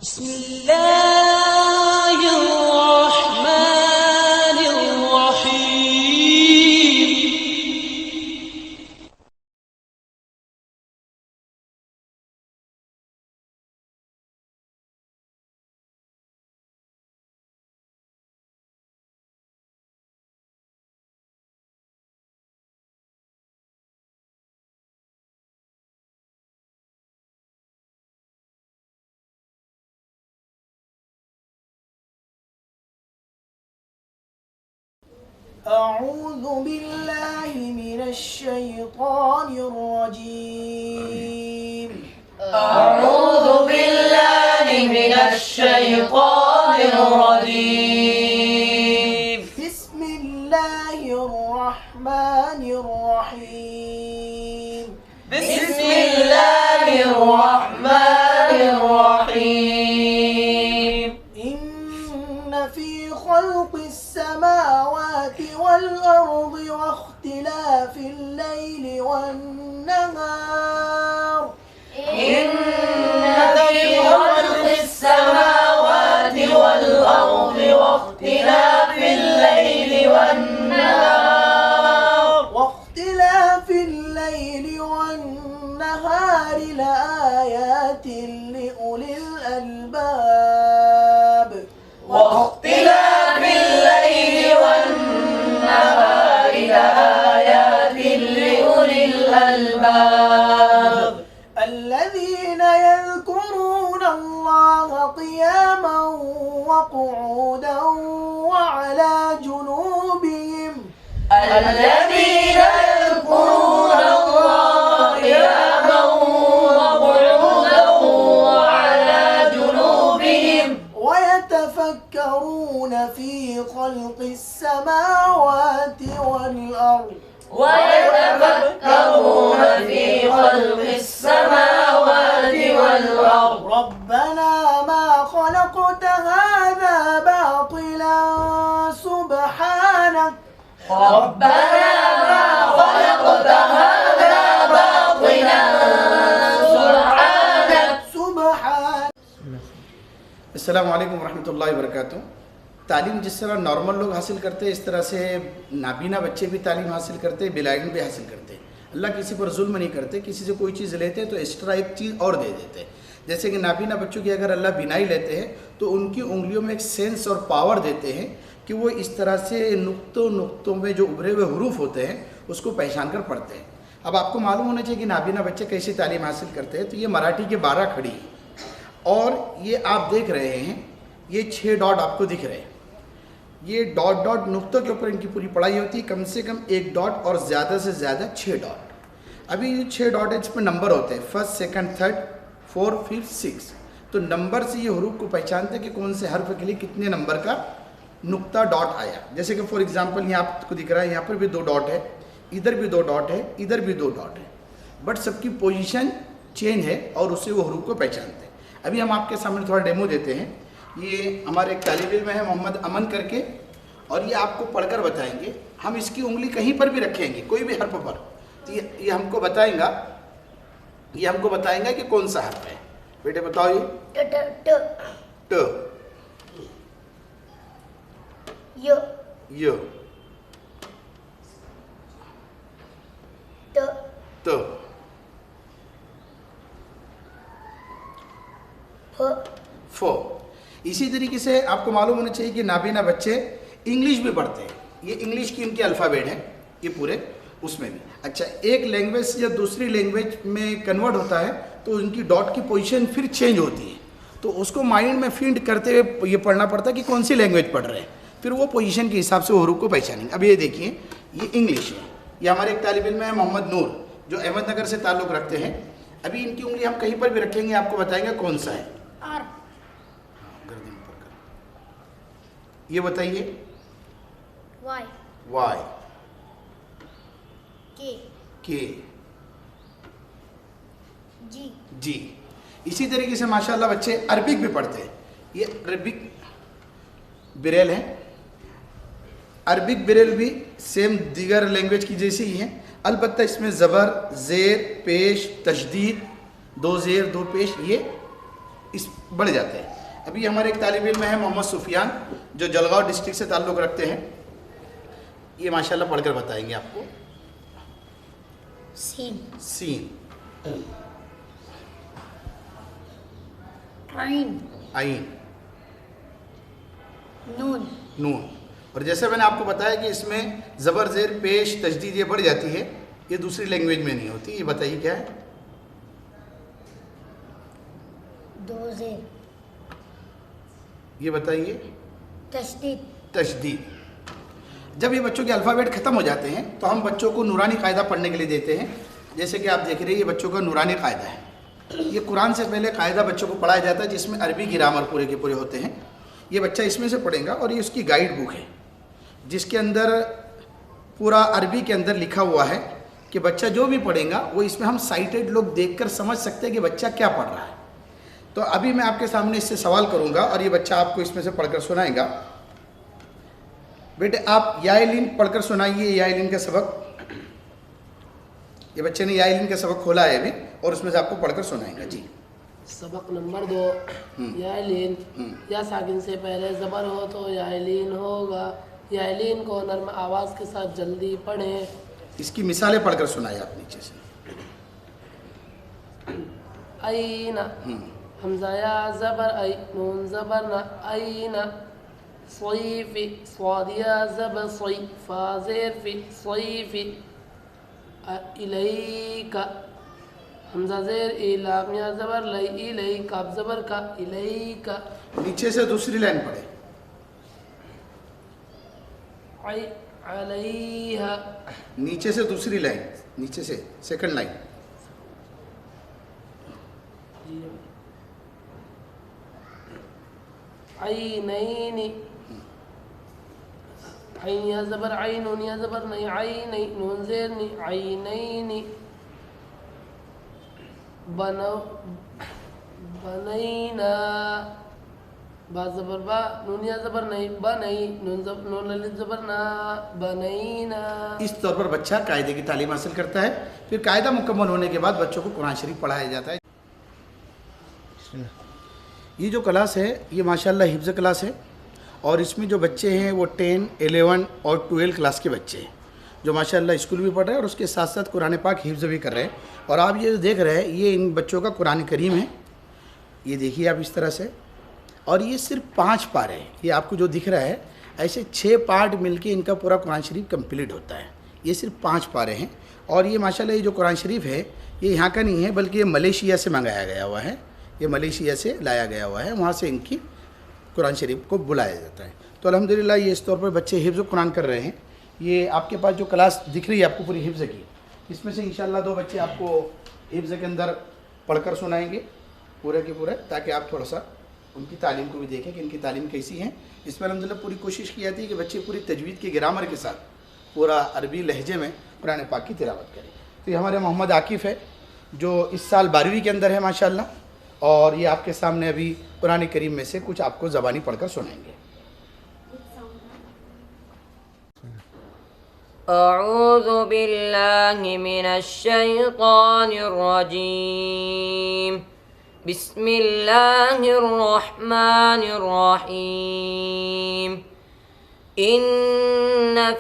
بسم الله الرحمن الرحيم. أعوذ بالله من الشيطان الرجيم. أعوذ بالله من الشيطان الرجيم. بسم الله الرحمن الرحيم. بسم الله الرحمن الرحيم. إن في خلق السماوات والأرض واختلاف الليل والنهار إن في خلق السماوات والأرض واختلاف الليل والنهار لآيات لأولي الألباب. واختلاف الليل والنهار لآيات لأولي الألباب. الذين يذكرون الله قياما وقعودا وعلى جنوبهم. الذين يذكرون الله قياما وقعودا وعلى جنوبهم ويتفكرون في خلق السماوات والأرض. ويتفكرون في خلق السماوات والأرض. ربنا ما خلقت هذا باطلا سبحانك. ربنا ما خلقت هذا باطلا سبحانك. السلام علیکم ورحمۃ اللہ وبرکاتہ. تعلیم جس طرح نارمل لوگ حاصل کرتے ہیں اس طرح سے نابینا بچے بھی تعلیم حاصل کرتے ہیں، بلائنڈ بھی حاصل کرتے ہیں. اللہ کسی پر ظلم نہیں کرتے، کسی سے کوئی چیز لیتے ہیں تو ایکسٹرا ایک چیز اور دے دیتے ہیں. جیسے کہ نابینا بچوں کی اگر اللہ بینائی لیتے ہیں تو ان کی انگلیوں میں ایک سینس اور پاور دیتے ہیں کہ وہ اس طرح سے نقطوں میں جو ابھرے ہوئے حروف ہوتے ہیں اس کو پہچان کر پڑھتے ہیں. اب آپ کو معلوم ہونا چاہیے کہ نابینا بچے کیسی تعلیم حاصل کرتے ہیں. تو یہ مراٹھی کے 12 کھڑی ہے اور یہ آپ دیکھ رہے ہیں، یہ 6 ڈاٹ آپ کو دکھ رہے ہیں. یہ ڈاٹ نقطوں کے اوپر ان کی پوری پڑھائی ہوتی ہے. کم سے کم 1 ڈاٹ اور زیادہ سے زیادہ 6 ڈاٹ. ابھی یہ 6 ڈاٹ اس میں نمبر ہوتے ہیں، 1st 2nd 3rd 4th 5th 6th. تو نمبر سے یہ حروف کو پہچانتے ہیں کہ کون سے حرف کے لیے کتنے نمبر کا نقطہ ڈاٹ آیا. جیسے کہ فار ایگزامپل یہاں آپ کو دکھ رہا ہے، یہاں پر بھی 2 ڈاٹ ہے، ادھر بھی 2 ڈاٹ ہے، ادھر بھی 2 ڈاٹ ہے، بٹ سب کی پوزیشن چینج ہے اور اس سے وہ حروف کو پہچانتے ہیں. ابھی ہم آپ کے سامنے تھوڑا ڈیمو دیتے ہیں. یہ ہمارے ایک طالب علم ہے محمد امن کر کے، اور یہ آپ کو پڑھ کر بتائیں گے. ہم اس کی انگلی کہیں پر بھی رکھیں گے، کوئی بھی حرف پر، تو یہ ہم کو بتائیں گا کہ کون سا حرف ہے. بیٹے بتاؤ. یہ ٹ ی ت ف. اسی طریقے سے آپ کو معلوم ہونا چاہیے کہ نابینا بچے انگلش بھی پڑھتے ہیں. یہ انگلش کی ان کے الفابیٹ ہے، یہ پورے اس میں بھی. اچھا، ایک لینگویج سے جب دوسری لینگویج میں کنورٹ ہوتا ہے تو ان کی ڈاٹ کی پوزیشن پھر چینج ہوتی ہے. تو اس کو مائنڈ میں فیڈ کرتے ہوئے یہ پڑھنا پڑتا ہے کہ کون سی لینگویج پڑھ رہے ہیں، پھر وہ پوزیشن کے حساب سے وہ حروف کو پہچانیں گے. اب یہ دیکھیے، یہ انگلش ہے. یہ ہمارے ایک طالب علم ہے محمد نور جو احمد نگر سے تعلق رکھتے ہیں. ابھی ان کی انگلی ہم کہیں پر بھی رکھیں گے، آپ کو بتائیں گے کون سا ہے. یہ بتائیے. وائی کے جی. اسی طریقے سے ماشاءاللہ بچے عربک بھی پڑھتے ہیں. یہ عربک بریل ہے. عربک بریل بھی سیم دیگر لینگویج کی جیسے ہی ہیں، البتہ اس میں زبر، زیر، پیش، تشدید، 2 زیر 2 پیش یہ اس بڑھ جاتے ہیں. ابھی ہمارے ایک طالب علم ہے محمد سفیان جو جلگاؤں ڈسٹرکٹ سے تعلق رکھتے ہیں, یہ ماشاءاللہ پڑھ کر بتائیں گے آپ کو. سین, عین, نون. اور جیسے میں نے آپ کو بتایا کہ اس میں زبر زیر پیش تشدید یہ بڑھ جاتی ہے, یہ دوسری لینگویج میں نہیں ہوتی. یہ بتائیے کیا ہے؟ دو زیر, یہ بتائیے. تشدید. جب یہ بچوں کے الفابیٹ ختم ہو جاتے ہیں تو ہم بچوں کو نورانی قاعدہ پڑھنے کے لیے دیتے ہیں. جیسے کہ آپ دیکھ رہے ہیں یہ بچوں کا نورانی قاعدہ ہے. یہ قرآن سے پہلے قاعدہ بچوں کو پڑھایا جاتا ہے جس میں عربی گرامر پورے کے پورے ہوتے ہیں. یہ بچہ اس میں سے پڑھے گا اور یہ اس کی گائیڈ بک ہے جس کے اندر پورا عربی کے اندر لکھا ہوا ہے کہ بچہ جو بھی پڑھے گا وہ اس میں ہم سائٹڈ لوگ دیکھ کر سمجھ سکتے ہیں کہ بچہ کیا پڑھ رہا ہے. تو ابھی میں آپ کے سامنے اس سے سوال کروں گا اور یہ بچہ آپ کو اس میں سے پڑھ کر سنائے گا. بیٹے آپ یا لین پڑھ کر سنائیے یا لین کا سبق. یہ بچے نے یا لین کا سبق کھولا ہے ابھی اور اس میں سے آپ کو پڑھ کر سنائیں گا. جی سبق نمبر 2. یا لین, یا ساکن سے پہلے زبر ہو تو یا لین ہوگا. یا لین کو نرم آواز کے ساتھ جلدی پڑھیں. اس کی مثالیں پڑھ کر سنائے آپ نیچے سے. عین, حمزہ یا زبر ای, نون زبر نہ, عین. صیف, صاد یا زبر صی, فا زیر فی, صیف. الیک, حمزہ زیر ای, لام یا زبر لی, الی, کاف زبر کا, الیک. نیچے سے دوسری لائن پڑھے. علیہا, نیچے سے دوسری لائن, نیچے سے سیکنڈ لائن. عینین, عین یا زبر عین, نون یا زبر نہیں, عینی, نون زیر نی, عینین. بنینا, با زبر با, نون یا زبر نہیں, بنی, نون للت زبر نا, بنینا. اس طور پر بچہ قاعدے کی تعلیم حاصل کرتا ہے. پھر قاعدہ مکمل ہونے کے بعد بچوں کو قرآن شریف پڑھایا جاتا ہے. یہ جو کلاس ہے یہ ماشاءاللہ حفظ کلاس ہے اور اس میں جو بچے ہیں وہ 10, 11 اور 12 کلاس کے بچے ہیں جو ماشاءاللہ اسکول بھی پڑھ رہے ہیں اور اس کے ساتھ ساتھ قرآن پاک حفظ بھی کر رہے ہیں. اور آپ یہ دیکھ رہے ہیں یہ ان بچوں کا قرآن کریم ہے. یہ دیکھیے آپ اس طرح سے, اور یہ صرف 5 پارے ہیں. یہ آپ کو جو دکھ رہا ہے ایسے 6 پارٹ مل کے ان کا پورا قرآن شریف کمپلیٹ ہوتا ہے. یہ صرف 5 پارے ہیں. اور یہ ماشاءاللہ یہ جو قرآن شریف ہے یہ یہاں کا نہیں ہے بلکہ یہ ملیشیا سے منگایا گیا ہوا ہے. یہ ملیشیا سے لایا گیا ہوا ہے, وہاں سے ان کی قرآن شریف کو بلایا جاتا ہے. تو الحمدللہ یہ اس طور پر بچے حفظ قرآن کر رہے ہیں. یہ آپ کے پاس جو کلاس دکھ رہی ہے آپ کو پوری حفظ کی, اس میں سے انشاءاللہ 2 بچے آپ کو حفظ کے اندر پڑھ کر سنائیں گے پورے کے پورے, تاکہ آپ تھوڑا سا ان کی تعلیم کو بھی دیکھیں کہ ان کی تعلیم کیسی ہے. اس میں الحمدللہ پوری کوشش کی جاتی ہے کہ بچے پوری تجوید کے گرامر کے ساتھ پورا عربی لہجے میں قرآن پاک کی تلاوت کریں. تو یہ ہمارے محمد عاقف ہے جو اس سال 12ویں کے اندر ہے ماشاءاللہ, اور یہ آپ کے سامنے ابھی قرآن کریم میں سے کچھ آپ کو زبانی پڑھ کر سنائیں گے. اعوذ باللہ من الشیطان الرجیم. بسم اللہ الرحمن الرحیم. ان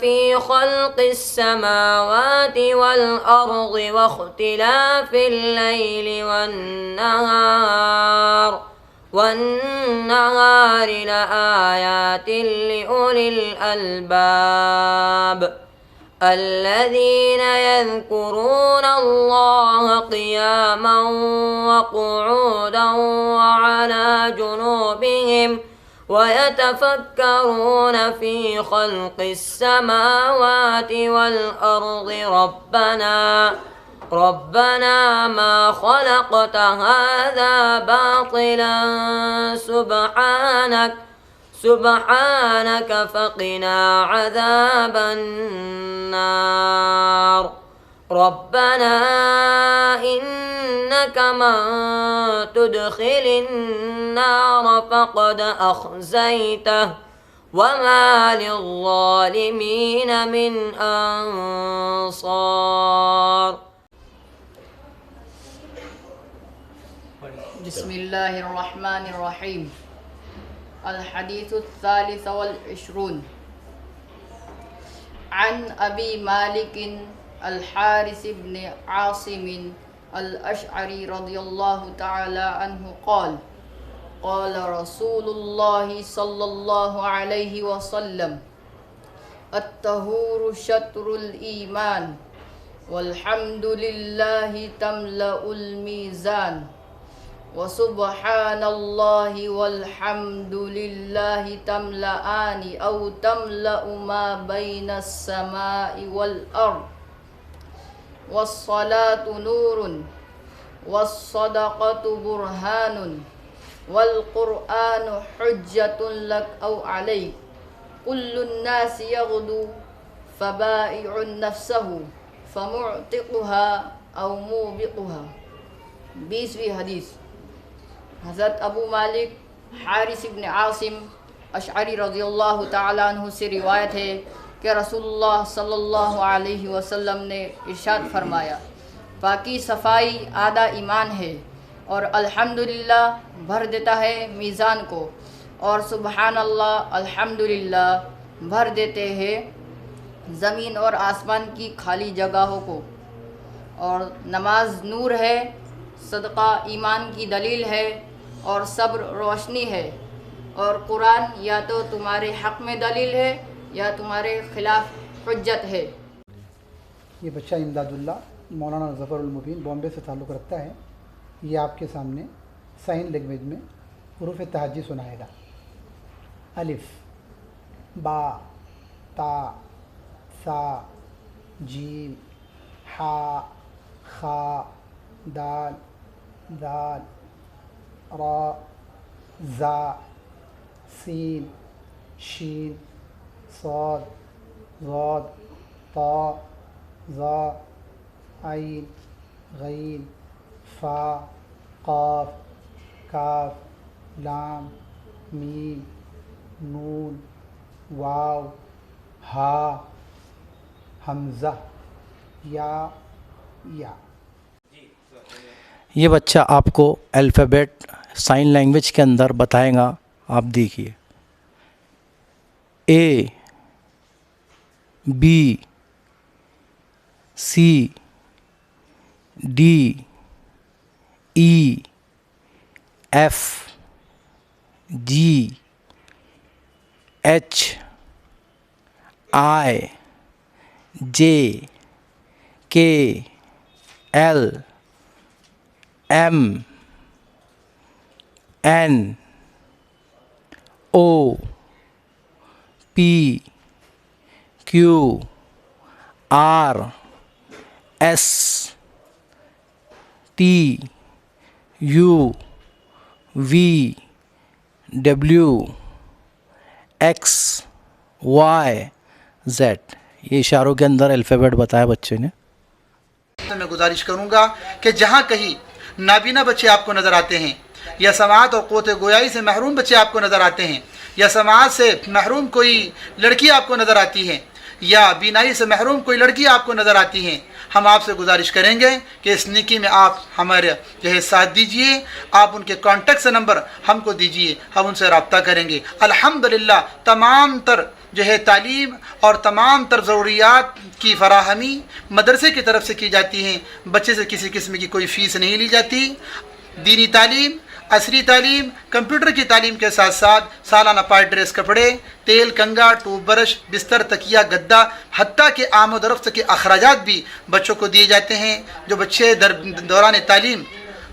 فی خلق السماوات والارض واختلاف اللیل والنهار لآیات لأولی الألباب الذين يذكرون الله قياما وقعودا وعلى جنوبهم ويتفكرون في خلق السماوات والأرض ربنا ما خلقت هذا باطلا سبحانك فقنا عذاب النار. ربنا إنك من تدخل النار فقد أخزيته وما للظالمين من أنصار. بسم الله الرحمن الرحيم. الحديث الثالث والعشرون عن أبي مالك الحارث بن عاصم الأشعري رضي الله تعالى عنه قال قال رسول الله صلى الله عليه وسلم الطهور شطر الإيمان والحمد لله تملأ الميزان وسبحان الله والحمد لله تملأان أو تملأ ما بين السماء والأرض والصلاة نور والصدقة برهان والقرآن حجة لك أو عليك كل الناس يغدو فبائع نفسه فمعتقها أو موبقها. 20ویں حدیث حضرت ابو مالک حارث ابن عاصم اشعری رضی اللہ تعالیٰ عنہ سے روایت ہے کہ رسول اللہ صلی اللہ علیہ وسلم نے ارشاد فرمایا پاکی صفائی آدھا ایمان ہے اور الحمدللہ بھر دیتا ہے میزان کو اور سبحان اللہ الحمدللہ بھر دیتے ہیں زمین اور آسمان کی خالی جگہوں کو اور نماز نور ہے صدقہ ایمان کی دلیل ہے اور صبر روشنی ہے اور قرآن یا تو تمہارے حق میں دلیل ہے یا تمہارے خلاف حجت ہے. یہ بچہ امداد اللہ مولانا ظفر المبین بامبے سے تعلق رکھتا ہے. یہ آپ کے سامنے سائن لینگویج میں حروف تہجی سنائے گا. الف با تا سا جیم حا خا دال دال را زا سین شین صاد ضاد طا ظا عین غین فا قاف کاف لام میم نون واو ہا حمزہ یا. یہ بچہ آپ کو الفابیٹ سائن لینگویج کے اندر بتائے گا. آپ دیکھیے A B C D E F G H I J K L M N O P Q R S T U V W X Y Z. یہ اشاروں کے اندر الفابیٹ بتایا بچے نے. میں گزارش کروں گا کہ جہاں کہیں نابینا بچے آپ کو نظر آتے ہیں یا سماعت اور قوت گویائی سے محروم بچے آپ کو نظر آتے ہیں یا سماعت سے محروم کوئی لڑکی آپ کو نظر آتی ہے یا بینائی سے محروم کوئی لڑکی آپ کو نظر آتی ہے، ہم آپ سے گزارش کریں گے کہ اس نیکی میں آپ ہمارے جو ہے ساتھ دیجئے. آپ ان کے کانٹیکٹ سے نمبر ہم کو دیجئے، ہم ان سے رابطہ کریں گے. الحمدللہ تمام تر جو ہے تعلیم اور تمام تر ضروریات کی فراہمی مدرسے کی طرف سے کی جاتی ہیں. بچے سے کسی قسم کی کوئی فیس نہیں لی جاتی. دینی تعلیم، عصری تعلیم، کمپیوٹر کی تعلیم کے ساتھ ساتھ سالانہ پاٹ ڈریس کپڑے، تیل کنگا، ٹوتھ برش، بستر، تکیہ، گدا، حتیٰ کہ آمد و رفت کے اخراجات بھی بچوں کو دیے جاتے ہیں. جو بچے دوران تعلیم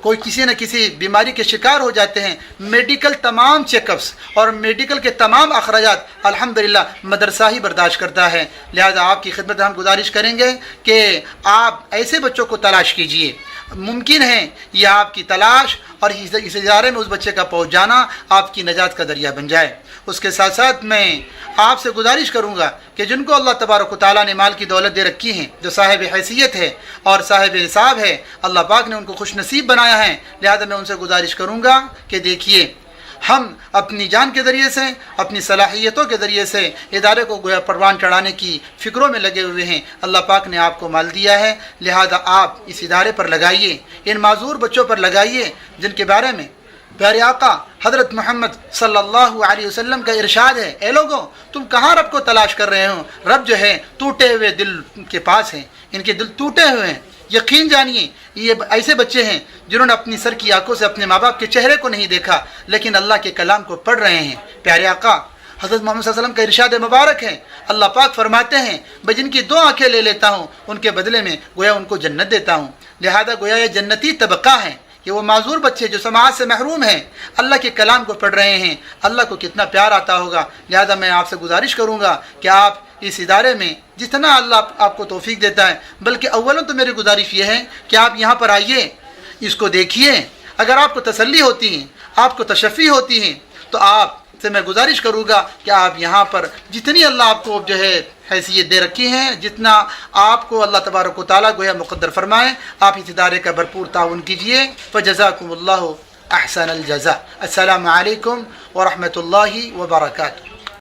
کوئی کسی نہ کسی بیماری کے شکار ہو جاتے ہیں، میڈیکل تمام چیک اپس اور میڈیکل کے تمام اخراجات الحمدللہ مدرسہ ہی برداشت کرتا ہے. لہذا آپ کی خدمت ہم گزارش کریں گے کہ آپ ایسے بچوں کو تلاش کیجئے. ممکن ہے یہ آپ کی تلاش اور اس ادارے میں اس بچے کا پہنچ جانا آپ کی نجات کا ذریعہ بن جائے. اس کے ساتھ ساتھ میں آپ سے گزارش کروں گا کہ جن کو اللہ تبارک و تعالیٰ نے مال کی دولت دے رکھی ہیں، جو صاحب حیثیت ہے اور صاحب نصاب ہے، اللہ پاک نے ان کو خوش نصیب بنایا ہے. لہذا میں ان سے گزارش کروں گا کہ دیکھیے ہم اپنی جان کے ذریعے سے اپنی صلاحیتوں کے ذریعے سے ادارے کو گویا پروان چڑھانے کی فکروں میں لگے ہوئے ہیں. اللہ پاک نے آپ کو مال دیا ہے، لہذا آپ اس ادارے پر لگائیے، ان معذور بچوں پر لگائیے جن کے بارے میں پیارے آقا حضرت محمد صلی اللہ علیہ وسلم کا ارشاد ہے، اے لوگوں تم کہاں رب کو تلاش کر رہے ہو؟ رب جو ہے ٹوٹے ہوئے دل کے پاس ہیں، ان کے دل ٹوٹے ہوئے ہیں. یقین جانیے یہ ایسے بچے ہیں جنہوں نے اپنی سر کی آنکھوں سے اپنے ماں باپ کے چہرے کو نہیں دیکھا لیکن اللہ کے کلام کو پڑھ رہے ہیں. پیارے آقا حضرت محمد صلی اللہ علیہ وسلم کا ارشاد مبارک ہے، اللہ پاک فرماتے ہیں میں جن کی 2 آنکھیں لے لیتا ہوں ان کے بدلے میں گویا ان کو جنت دیتا ہوں. لہذا گویا یہ جنتی طبقہ ہے، یہ وہ معذور بچے جو سماعت سے محروم ہیں، اللہ کے کلام کو پڑھ رہے ہیں. اللہ کو کتنا پیار آتا ہوگا. لہذا میں آپ سے گزارش کروں گا کہ آپ اس ادارے میں جتنا اللہ آپ کو توفیق دیتا ہے، بلکہ اولاً تو میری گزارش یہ ہے کہ آپ یہاں پر آئیے، اس کو دیکھیے. اگر آپ کو تسلی ہوتی ہے، آپ کو تشفی ہوتی ہے، تو آپ سے میں گزارش کروں گا کہ آپ یہاں پر جتنی اللہ آپ کو جو ہے حیثیت دے رکھی ہیں، جتنا آپ کو اللہ تبارک و تعالیٰ گویا مقدر فرمائے، آپ اس ادارے کا بھرپور تعاون کیجیے. فجزاکم اللہ احسن الجزاء. السلام علیکم ورحمۃ اللہ وبرکاتہ.